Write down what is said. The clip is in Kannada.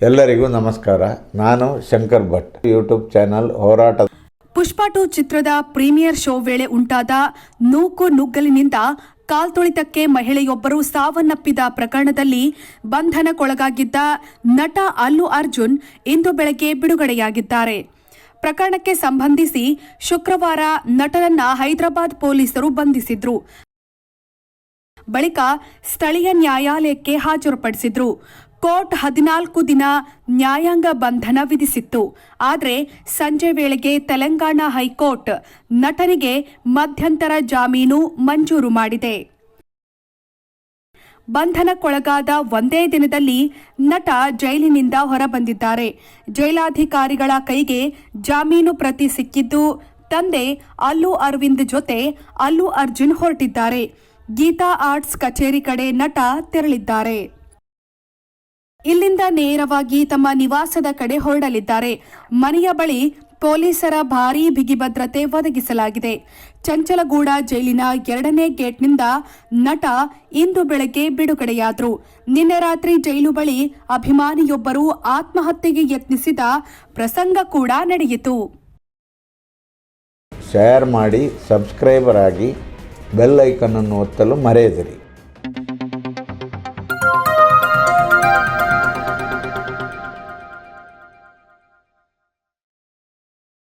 ಎಲ್ಲರಿಗೂ ನಮಸ್ಕಾರ. ನಾನು ಶಂಕರ್ ಭಟ್. ಯೂಟ್ಯೂಬ್ ಚಾನಲ್ ಹೋರಾಟ. ಪುಷ್ಪ 2 ಚಿತ್ರದ ಪ್ರೀಮಿಯರ್ ಶೋ ವೇಳೆ ಉಂಟಾದ ನೂಕು ನುಗ್ಗಲಿನಿಂದ ಕಾಲ್ತುಳಿತಕ್ಕೆ ಮಹಿಳೆಯೊಬ್ಬರು ಸಾವನ್ನಪ್ಪಿದ ಪ್ರಕರಣದಲ್ಲಿ ಬಂಧನಕ್ಕೊಳಗಾಗಿದ್ದ ನಟ ಅಲ್ಲು ಅರ್ಜುನ್ ಇಂದು ಬೆಳಗ್ಗೆ ಬಿಡುಗಡೆಯಾಗಿದ್ದಾರೆ. ಪ್ರಕರಣಕ್ಕೆ ಸಂಬಂಧಿಸಿ ಶುಕ್ರವಾರ ನಟನನ್ನ ಹೈದರಾಬಾದ್ ಪೊಲೀಸರು ಬಂಧಿಸಿದ್ರು. ಬಳಿಕ ಸ್ಥಳೀಯ ನ್ಯಾಯಾಲಯಕ್ಕೆ ಹಾಜರುಪಡಿಸಿದ್ರು. ಕೋರ್ಟ್ 14 ದಿನ ನ್ಯಾಯಾಂಗ ಬಂಧನ ವಿಧಿಸಿತ್ತು. ಆದರೆ ಸಂಜೆ ವೇಳೆಗೆ ತೆಲಂಗಾಣ ಹೈಕೋರ್ಟ್ ನಟನಿಗೆ ಮಧ್ಯಂತರ ಜಾಮೀನು ಮಂಜೂರು ಮಾಡಿದೆ. ಬಂಧನಕ್ಕೊಳಗಾದ ಒಂದೇ ದಿನದಲ್ಲಿ ನಟ ಜೈಲಿನಿಂದ ಹೊರಬಂದಿದ್ದಾರೆ. ಜೈಲಾಧಿಕಾರಿಗಳ ಕೈಗೆ ಜಾಮೀನು ಪ್ರತಿ ಸಿಕ್ಕಿದ್ದು ತಂದೆ ಅಲ್ಲು ಅರವಿಂದ್ ಜೊತೆ ಅಲ್ಲು ಅರ್ಜುನ್ ಹೊರಟಿದ್ದಾರೆ. ಗೀತಾ ಆರ್ಟ್ಸ್ ಕಚೇರಿ ಕಡೆ ನಟ ತೆರಳಿದ್ದಾರೆ. ಇಲ್ಲಿಂದ ನೇರವಾಗಿ ತಮ್ಮ ನಿವಾಸದ ಕಡೆ ಹೊರಡಲಿದ್ದಾರೆ. ಮನೆಯ ಬಳಿ ಪೊಲೀಸರ ಭಾರೀ ಬಿಗಿ ಭದ್ರತೆ ಒದಗಿಸಲಾಗಿದೆ. ಚಂಚಲಗೂಡ ಜೈಲಿನ 2ನೇ ಗೇಟ್ನಿಂದ ನಟ ಇಂದು ಬೆಳಗ್ಗೆ ಬಿಡುಗಡೆಯಾದರು. ನಿನ್ನೆ ರಾತ್ರಿ ಜೈಲು ಬಳಿ ಅಭಿಮಾನಿಯೊಬ್ಬರು ಆತ್ಮಹತ್ಯೆಗೆ ಯತ್ನಿಸಿದ ಪ್ರಸಂಗ ಕೂಡ ನಡೆಯಿತು. ಶೇರ್ ಮಾಡಿ, ಸಬ್ಸ್ಕ್ರೈಬರ್ ಆಗಿ, ಬೆಲ್ ಐಕನ್ ಅನ್ನು ಒತ್ತಲು ಮರೆಯದಿರಿ.